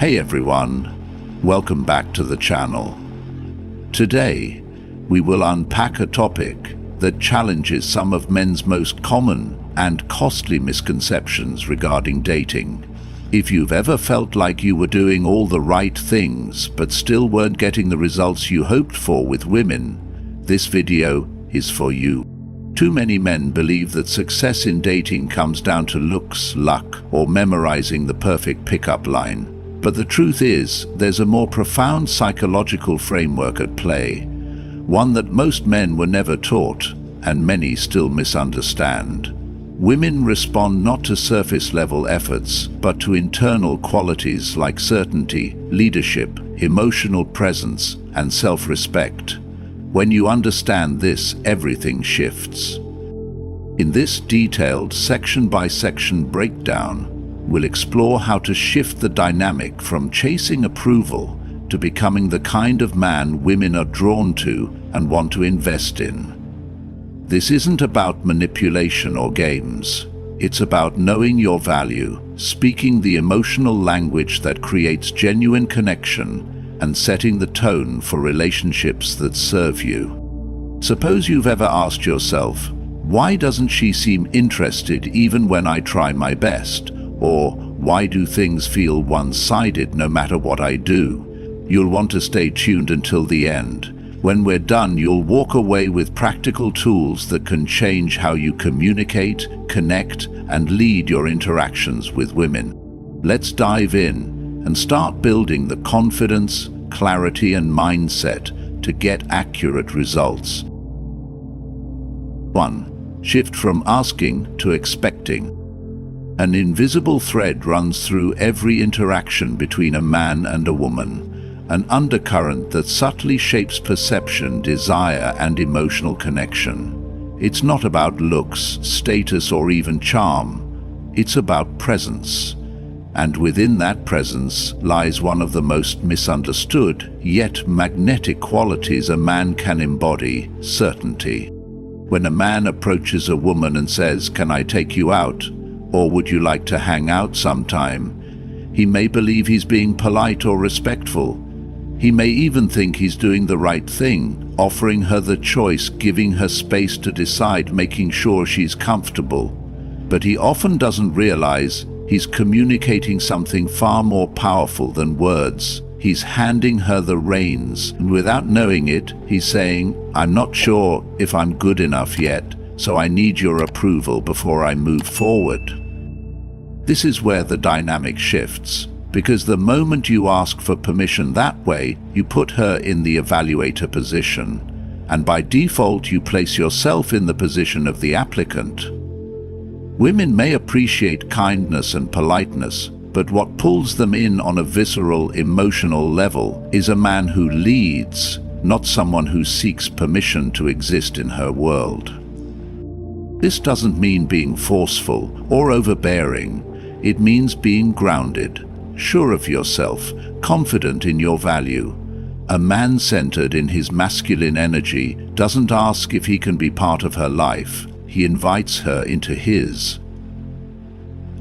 Hey everyone, welcome back to the channel. Today, we will unpack a topic that challenges some of men's most common and costly misconceptions regarding dating. If you've ever felt like you were doing all the right things but still weren't getting the results you hoped for with women, this video is for you. Too many men believe that success in dating comes down to looks, luck, or memorizing the perfect pickup line. But the truth is, there's a more profound psychological framework at play, one that most men were never taught, and many still misunderstand. Women respond not to surface-level efforts, but to internal qualities like certainty, leadership, emotional presence, and self-respect. When you understand this, everything shifts. In this detailed section-by-section breakdown, we'll explore how to shift the dynamic from chasing approval to becoming the kind of man women are drawn to and want to invest in. This isn't about manipulation or games. It's about knowing your value, speaking the emotional language that creates genuine connection, and setting the tone for relationships that serve you. Suppose you've ever asked yourself, why doesn't she seem interested even when I try my best? Or why do things feel one-sided no matter what I do? You'll want to stay tuned until the end. When we're done, you'll walk away with practical tools that can change how you communicate, connect, and lead your interactions with women. Let's dive in and start building the confidence, clarity, and mindset to get accurate results. 1. Shift from asking to expecting. An invisible thread runs through every interaction between a man and a woman, an undercurrent that subtly shapes perception, desire, and emotional connection. It's not about looks, status, or even charm. It's about presence. And within that presence lies one of the most misunderstood, yet magnetic qualities a man can embody: certainty. When a man approaches a woman and says, "Can I take you out?" or "Would you like to hang out sometime?" he may believe he's being polite or respectful. He may even think he's doing the right thing, offering her the choice, giving her space to decide, making sure she's comfortable. But he often doesn't realize he's communicating something far more powerful than words. He's handing her the reins, and without knowing it, he's saying, "I'm not sure if I'm good enough yet, so I need your approval before I move forward." This is where the dynamic shifts, because the moment you ask for permission that way, you put her in the evaluator position, and by default you place yourself in the position of the applicant. Women may appreciate kindness and politeness, but what pulls them in on a visceral, emotional level is a man who leads, not someone who seeks permission to exist in her world. This doesn't mean being forceful or overbearing. It means being grounded, sure of yourself, confident in your value. A man centered in his masculine energy doesn't ask if he can be part of her life. He invites her into his.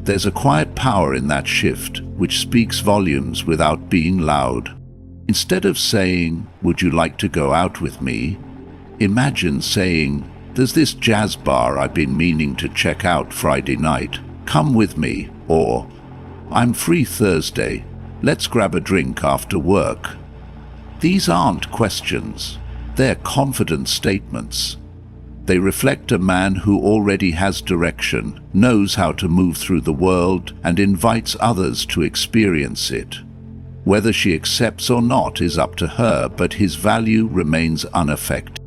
There's a quiet power in that shift, which speaks volumes without being loud. Instead of saying, "Would you like to go out with me?" imagine saying, "There's this jazz bar I've been meaning to check out Friday night. Come with me." Or, "I'm free Thursday. Let's grab a drink after work." These aren't questions. They're confident statements. They reflect a man who already has direction, knows how to move through the world, and invites others to experience it. Whether she accepts or not is up to her, but his value remains unaffected.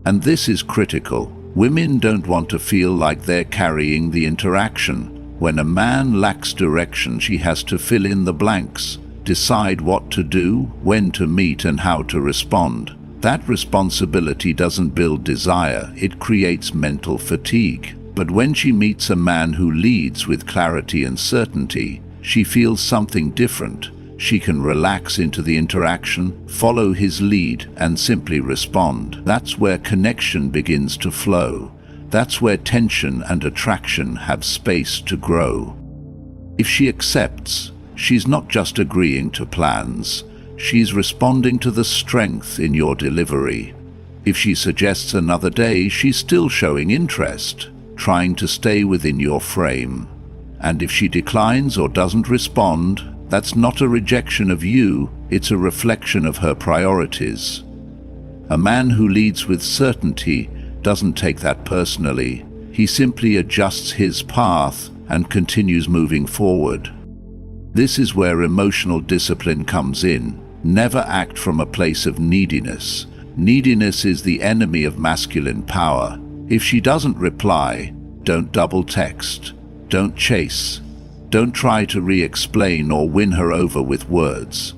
And this is critical. Women don't want to feel like they're carrying the interaction. When a man lacks direction, she has to fill in the blanks, decide what to do, when to meet, and how to respond. That responsibility doesn't build desire, it creates mental fatigue. But when she meets a man who leads with clarity and certainty, she feels something different. She can relax into the interaction, follow his lead, and simply respond. That's where connection begins to flow. That's where tension and attraction have space to grow. If she accepts, She's not just agreeing to plans, she's responding to the strength in your delivery. If she suggests another day, she's still showing interest, trying to stay within your frame. And if she declines or doesn't respond, that's not a rejection of you, it's a reflection of her priorities. A man who leads with certainty doesn't take that personally. He simply adjusts his path and continues moving forward. This is where emotional discipline comes in. Never act from a place of neediness. Neediness is the enemy of masculine power. If she doesn't reply, don't double text. Don't chase. Don't try to re-explain or win her over with words.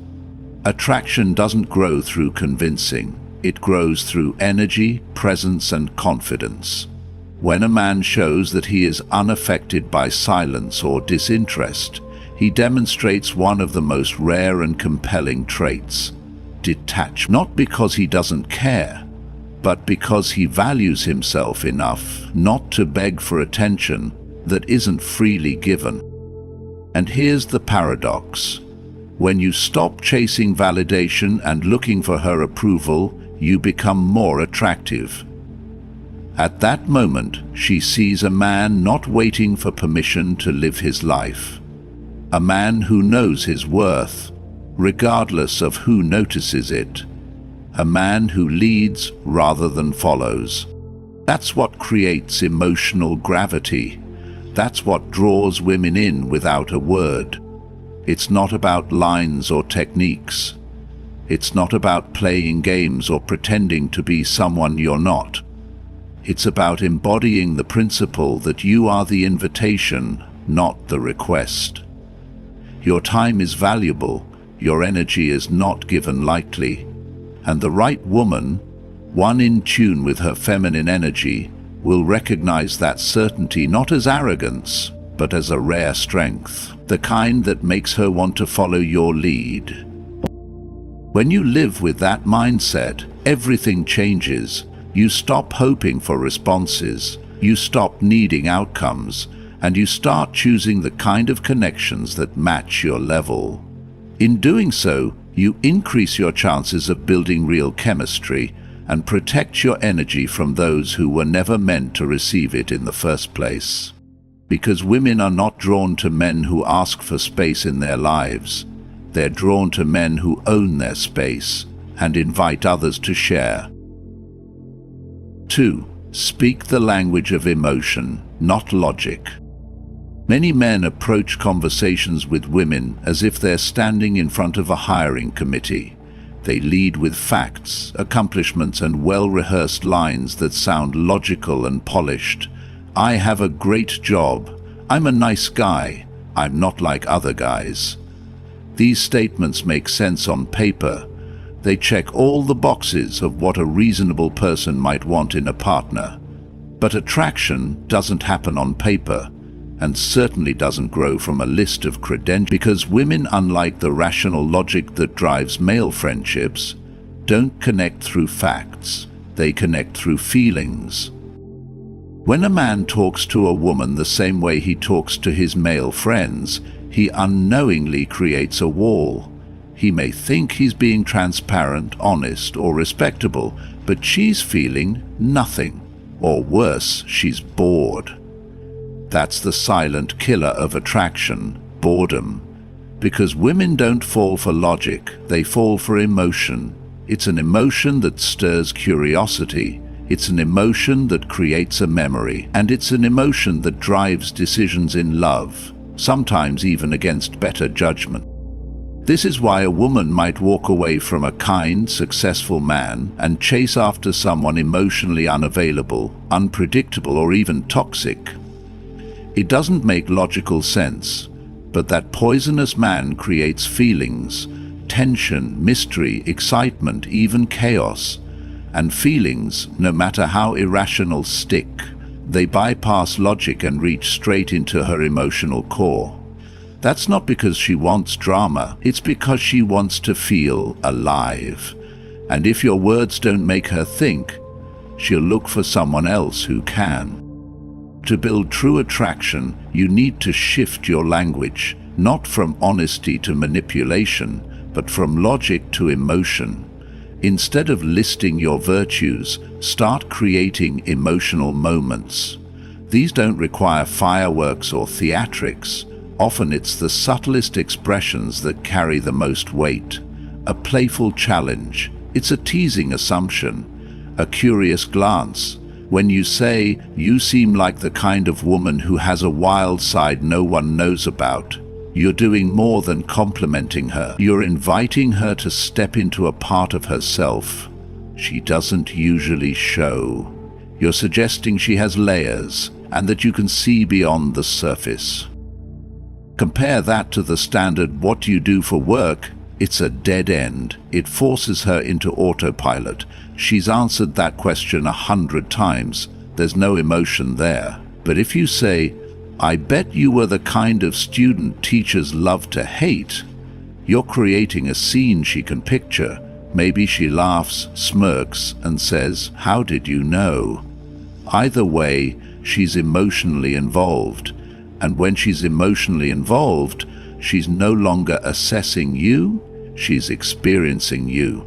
Attraction doesn't grow through convincing. It grows through energy, presence, and confidence. When a man shows that he is unaffected by silence or disinterest, he demonstrates one of the most rare and compelling traits: detachment. Not because he doesn't care, but because he values himself enough not to beg for attention that isn't freely given. And here's the paradox. When you stop chasing validation and looking for her approval, you become more attractive. At that moment, she sees a man not waiting for permission to live his life. A man who knows his worth, regardless of who notices it. A man who leads rather than follows. That's what creates emotional gravity. That's what draws women in without a word. It's not about lines or techniques. It's not about playing games or pretending to be someone you're not. It's about embodying the principle that you are the invitation, not the request. Your time is valuable, your energy is not given lightly, and the right woman, one in tune with her feminine energy, will recognize that certainty not as arrogance, but as a rare strength, the kind that makes her want to follow your lead. When you live with that mindset, everything changes. You stop hoping for responses, you stop needing outcomes, and you start choosing the kind of connections that match your level. In doing so, you increase your chances of building real chemistry and protect your energy from those who were never meant to receive it in the first place. Because women are not drawn to men who ask for space in their lives. They're drawn to men who own their space and invite others to share. 2. Speak the language of emotion, not logic. Many men approach conversations with women as if they're standing in front of a hiring committee. They lead with facts, accomplishments, and well-rehearsed lines that sound logical and polished. I have a great job. I'm a nice guy. I'm not like other guys. These statements make sense on paper. They check all the boxes of what a reasonable person might want in a partner. But attraction doesn't happen on paper, and certainly doesn't grow from a list of credentials, because women, unlike the rational logic that drives male friendships, don't connect through facts. They connect through feelings. When a man talks to a woman the same way he talks to his male friends, he unknowingly creates a wall. He may think he's being transparent, honest, or respectable, but she's feeling nothing. Or worse, she's bored. That's the silent killer of attraction, boredom. Because women don't fall for logic, they fall for emotion. It's an emotion that stirs curiosity. It's an emotion that creates a memory. And it's an emotion that drives decisions in love, sometimes even against better judgment. This is why a woman might walk away from a kind, successful man and chase after someone emotionally unavailable, unpredictable, or even toxic. It doesn't make logical sense, but that poisonous man creates feelings, tension, mystery, excitement, even chaos. And feelings, no matter how irrational, stick. They bypass logic and reach straight into her emotional core. That's not because she wants drama, it's because she wants to feel alive. And if your words don't make her think, she'll look for someone else who can. To build true attraction, you need to shift your language. not from honesty to manipulation, but from logic to emotion. Instead of listing your virtues, start creating emotional moments. These don't require fireworks or theatrics. Often it's the subtlest expressions that carry the most weight. A playful challenge. It's a teasing assumption. A curious glance. When you say, "You seem like the kind of woman who has a wild side no one knows about," you're doing more than complimenting her. You're inviting her to step into a part of herself she doesn't usually show. You're suggesting she has layers and that you can see beyond the surface. Compare that to the standard "what do you do for work?" It's a dead end. It forces her into autopilot. She's answered that question 100 times. There's no emotion there. But if you say, "I bet you were the kind of student teachers love to hate," you're creating a scene she can picture. Maybe she laughs, smirks, and says, "How did you know?" Either way, she's emotionally involved. And when she's emotionally involved, she's no longer assessing you, she's experiencing you.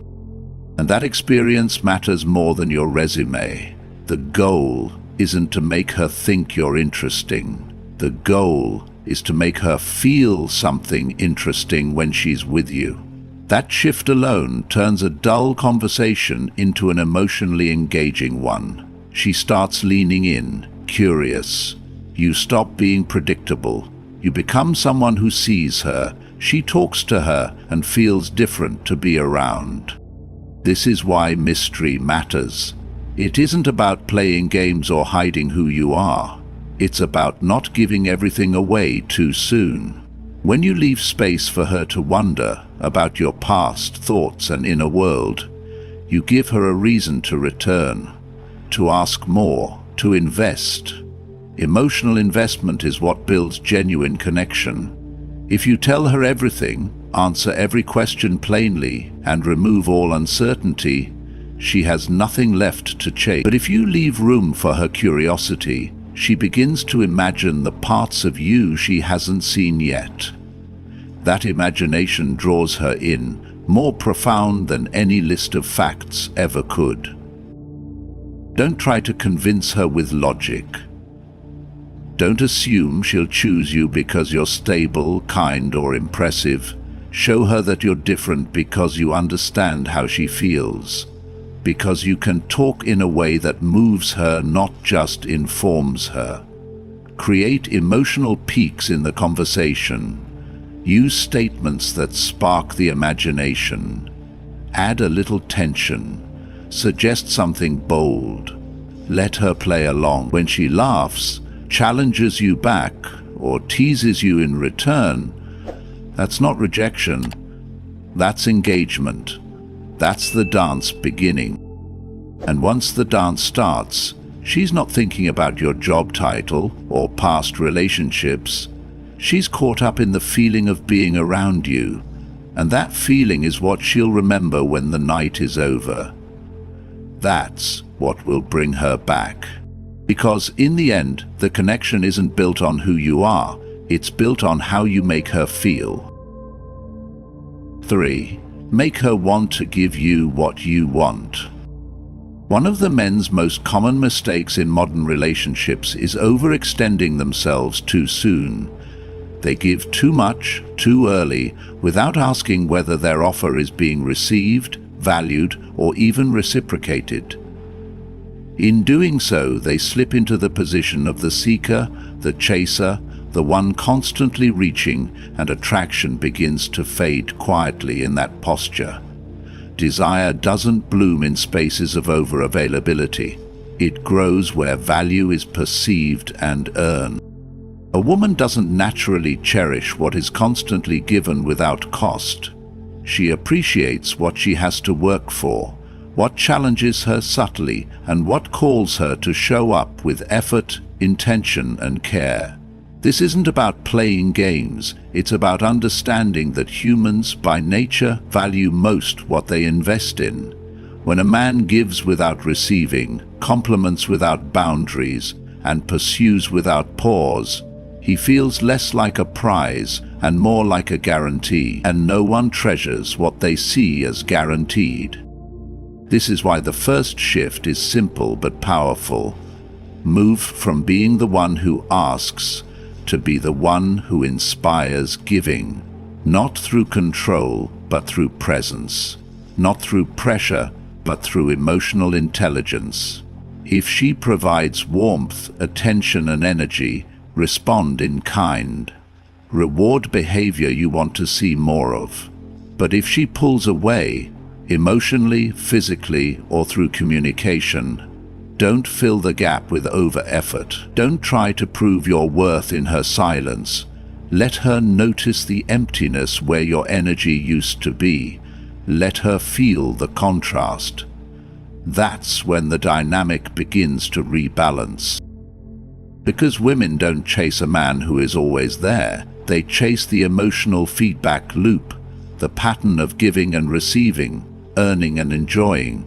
And that experience matters more than your resume. The goal isn't to make her think you're interesting. The goal is to make her feel something interesting when she's with you. That shift alone turns a dull conversation into an emotionally engaging one. She starts leaning in, curious. You stop being predictable. You become someone who sees her. She talks to her and feels different to be around. This is why mystery matters. It isn't about playing games or hiding who you are. It's about not giving everything away too soon. When you leave space for her to wonder about your past, thoughts, and inner world, you give her a reason to return, to ask more, to invest. Emotional investment is what builds genuine connection. If you tell her everything, answer every question plainly, and remove all uncertainty, she has nothing left to chase. But if you leave room for her curiosity, she begins to imagine the parts of you she hasn't seen yet. That imagination draws her in, more profound than any list of facts ever could. Don't try to convince her with logic. Don't assume she'll choose you because you're stable, kind, or impressive. Show her that you're different because you understand how she feels. Because you can talk in a way that moves her, not just informs her. Create emotional peaks in the conversation. Use statements that spark the imagination. Add a little tension. Suggest something bold. Let her play along. When she laughs, challenges you back, or teases you in return, that's not rejection. That's engagement. That's the dance beginning. And once the dance starts, she's not thinking about your job title or past relationships. She's caught up in the feeling of being around you, and that feeling is what she'll remember when the night is over. That's what will bring her back. Because in the end, the connection isn't built on who you are, it's built on how you make her feel. 3. Make her want to give you what you want. One of the men's most common mistakes in modern relationships is overextending themselves too soon. They give too much, too early, without asking whether their offer is being received, valued, or even reciprocated. In doing so, they slip into the position of the seeker, the chaser, the one constantly reaching, and attraction begins to fade quietly in that posture. Desire doesn't bloom in spaces of over-availability. It grows where value is perceived and earned. A woman doesn't naturally cherish what is constantly given without cost. She appreciates what she has to work for, what challenges her subtly, and what calls her to show up with effort, intention, and care. This isn't about playing games, it's about understanding that humans, by nature, value most what they invest in. When a man gives without receiving, compliments without boundaries, and pursues without pause, He feels less like a prize and more like a guarantee, and no one treasures what they see as guaranteed. This is why the first shift is simple but powerful. Move from being the one who asks to be the one who inspires giving, not through control, but through presence, not through pressure, but through emotional intelligence. If she provides warmth, attention, and energy, respond in kind. Reward behavior you want to see more of. But if she pulls away, emotionally, physically, or through communication, don't fill the gap with over-effort. Don't try to prove your worth in her silence. Let her notice the emptiness where your energy used to be. Let her feel the contrast. That's when the dynamic begins to rebalance. Because women don't chase a man who is always there, they chase the emotional feedback loop, the pattern of giving and receiving, earning and enjoying.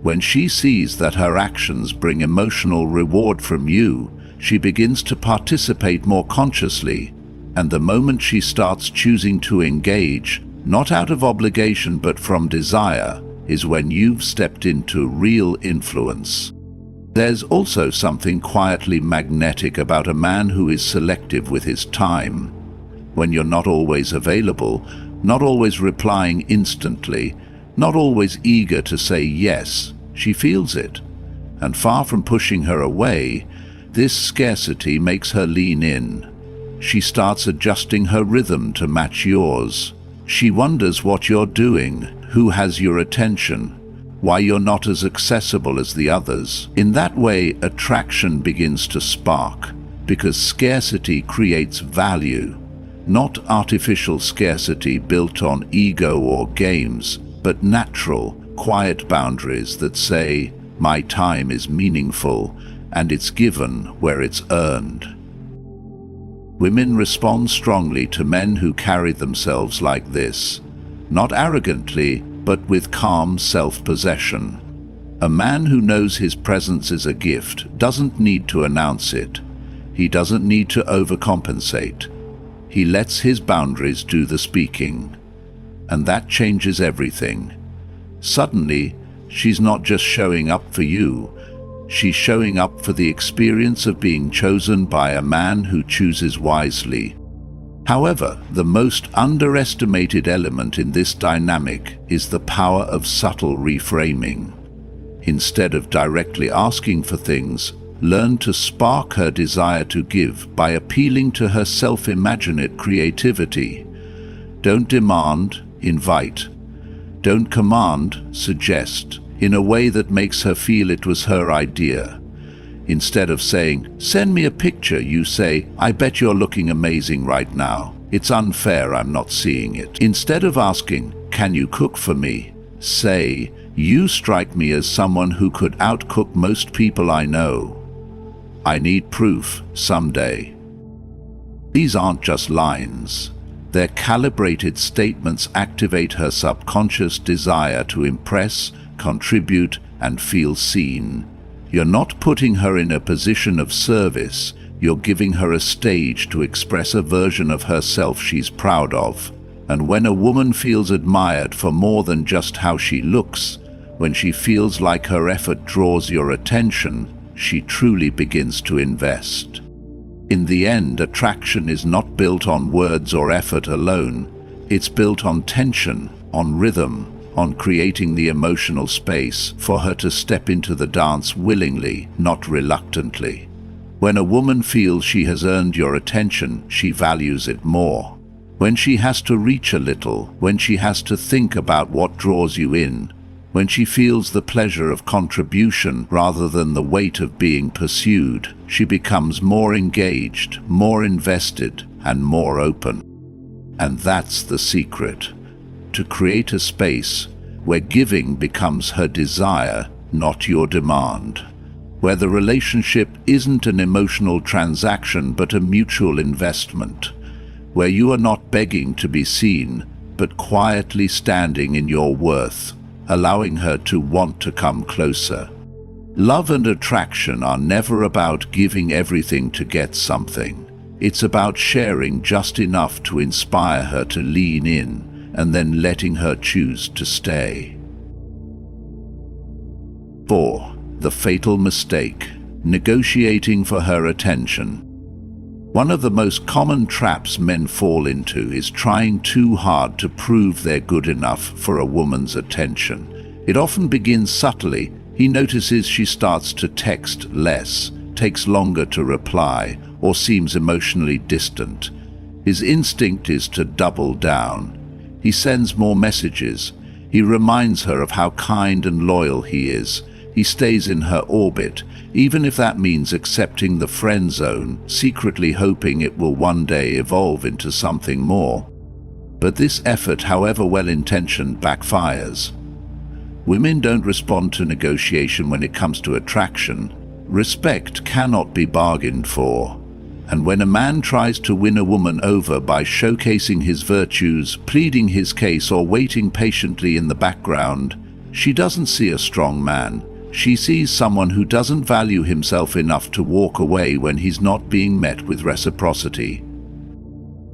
When she sees that her actions bring emotional reward from you, she begins to participate more consciously, and the moment she starts choosing to engage, not out of obligation but from desire, is when you've stepped into real influence. There's also something quietly magnetic about a man who is selective with his time. When you're not always available, not always replying instantly, not always eager to say yes, she feels it. And far from pushing her away, this scarcity makes her lean in. She starts adjusting her rhythm to match yours. She wonders what you're doing, who has your attention, why you're not as accessible as the others. In that way, attraction begins to spark, because scarcity creates value. Not artificial scarcity built on ego or games, but natural, quiet boundaries that say, my time is meaningful, and it's given where it's earned. Women respond strongly to men who carry themselves like this, not arrogantly, but with calm self-possession. A man who knows his presence is a gift doesn't need to announce it. He doesn't need to overcompensate. He lets his boundaries do the speaking. And that changes everything. Suddenly, she's not just showing up for you, she's showing up for the experience of being chosen by a man who chooses wisely. However, the most underestimated element in this dynamic is the power of subtle reframing. Instead of directly asking for things, learn to spark her desire to give by appealing to her self-imaginate creativity. Don't demand, invite. Don't command, suggest, in a way that makes her feel it was her idea. Instead of saying, send me a picture, you say, I bet you're looking amazing right now. It's unfair I'm not seeing it. Instead of asking, can you cook for me? Say, you strike me as someone who could outcook most people I know. I need proof someday. These aren't just lines. Their calibrated statements activate her subconscious desire to impress, contribute, and feel seen. You're not putting her in a position of service, you're giving her a stage to express a version of herself she's proud of. And when a woman feels admired for more than just how she looks, when she feels like her effort draws your attention, she truly begins to invest. In the end, attraction is not built on words or effort alone. It's built on tension, on rhythm, on creating the emotional space for her to step into the dance willingly, not reluctantly. When a woman feels she has earned your attention, she values it more. When she has to reach a little, when she has to think about what draws you in, when she feels the pleasure of contribution rather than the weight of being pursued, she becomes more engaged, more invested, and more open. And that's the secret. To create a space where giving becomes her desire, not your demand. Where the relationship isn't an emotional transaction but a mutual investment. Where you are not begging to be seen, but quietly standing in your worth, allowing her to want to come closer. Love and attraction are never about giving everything to get something. It's about sharing just enough to inspire her to lean in and then letting her choose to stay. 4. The fatal mistake: negotiating for her attention. One of the most common traps men fall into is trying too hard to prove they're good enough for a woman's attention. It often begins subtly. He notices she starts to text less, takes longer to reply, or seems emotionally distant. His instinct is to double down. He sends more messages. He reminds her of how kind and loyal he is. He stays in her orbit, even if that means accepting the friend zone, secretly hoping it will one day evolve into something more. But this effort, however well-intentioned, backfires. Women don't respond to negotiation when it comes to attraction. Respect cannot be bargained for. And when a man tries to win a woman over by showcasing his virtues, pleading his case, or waiting patiently in the background, she doesn't see a strong man. She sees someone who doesn't value himself enough to walk away when he's not being met with reciprocity.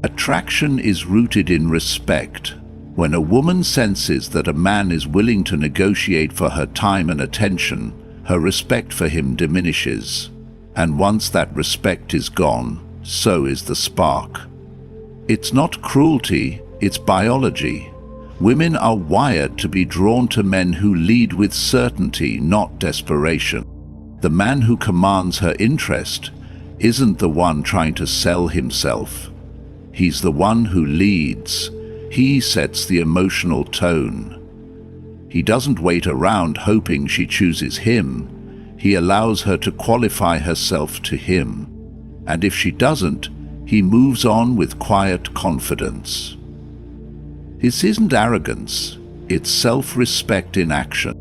Attraction is rooted in respect. When a woman senses that a man is willing to negotiate for her time and attention, her respect for him diminishes. And once that respect is gone, so is the spark. It's not cruelty, it's biology. Women are wired to be drawn to men who lead with certainty, not desperation. The man who commands her interest isn't the one trying to sell himself. He's the one who leads. He sets the emotional tone. He doesn't wait around hoping she chooses him. He allows her to qualify herself to him. And if she doesn't, he moves on with quiet confidence. This isn't arrogance, it's self-respect in action.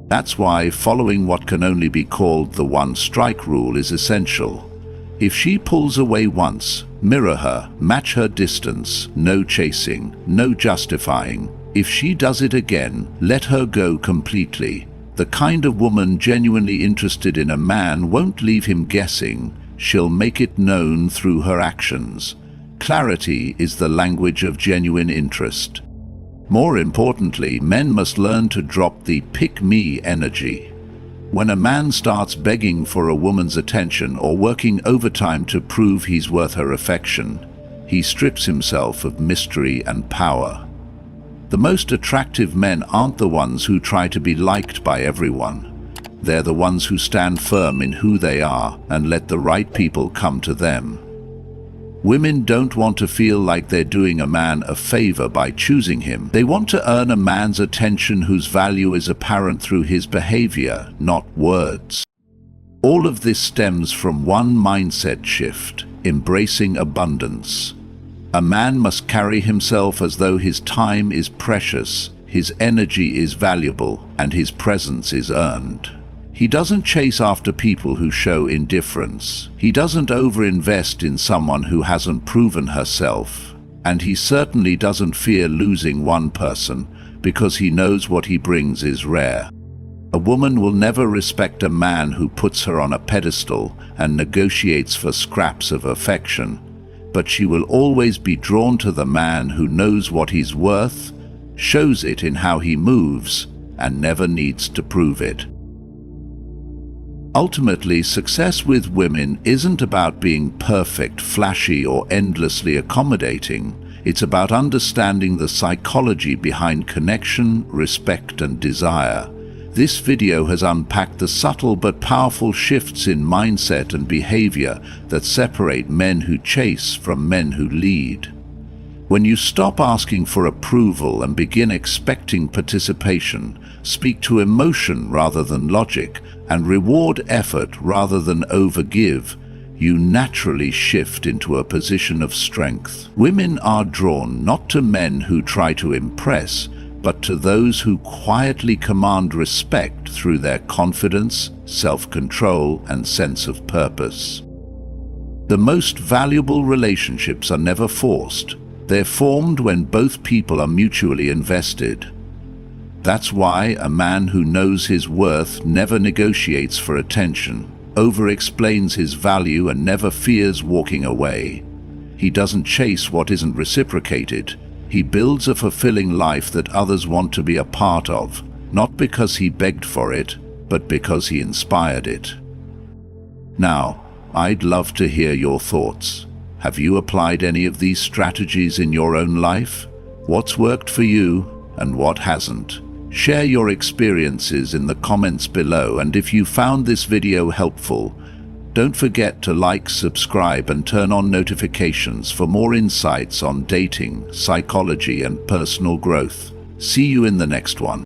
That's why following what can only be called the one-strike rule is essential. If she pulls away once, mirror her, match her distance, no chasing, no justifying. If she does it again, let her go completely. The kind of woman genuinely interested in a man won't leave him guessing. She'll make it known through her actions. Clarity is the language of genuine interest. More importantly, men must learn to drop the pick-me energy. When a man starts begging for a woman's attention or working overtime to prove he's worth her affection, he strips himself of mystery and power. The most attractive men aren't the ones who try to be liked by everyone. They're the ones who stand firm in who they are and let the right people come to them. Women don't want to feel like they're doing a man a favor by choosing him. They want to earn a man's attention whose value is apparent through his behavior, not words. All of this stems from one mindset shift: embracing abundance. A man must carry himself as though his time is precious, his energy is valuable, and his presence is earned. He doesn't chase after people who show indifference. He doesn't overinvest in someone who hasn't proven herself. And he certainly doesn't fear losing one person because he knows what he brings is rare. A woman will never respect a man who puts her on a pedestal and negotiates for scraps of affection, but she will always be drawn to the man who knows what he's worth, shows it in how he moves, and never needs to prove it. Ultimately, success with women isn't about being perfect, flashy, or endlessly accommodating. It's about understanding the psychology behind connection, respect, and desire. This video has unpacked the subtle but powerful shifts in mindset and behavior that separate men who chase from men who lead. When you stop asking for approval and begin expecting participation, speak to emotion rather than logic, and reward effort rather than overgive, you naturally shift into a position of strength. Women are drawn not to men who try to impress, but to those who quietly command respect through their confidence, self-control, and sense of purpose. The most valuable relationships are never forced. They're formed when both people are mutually invested. That's why a man who knows his worth never negotiates for attention, over-explains his value, and never fears walking away. He doesn't chase what isn't reciprocated. He builds a fulfilling life that others want to be a part of, not because he begged for it, but because he inspired it. Now, I'd love to hear your thoughts. Have you applied any of these strategies in your own life? What's worked for you and what hasn't? Share your experiences in the comments below, and if you found this video helpful, don't forget to like, subscribe, and turn on notifications for more insights on dating, psychology, and personal growth. See you in the next one.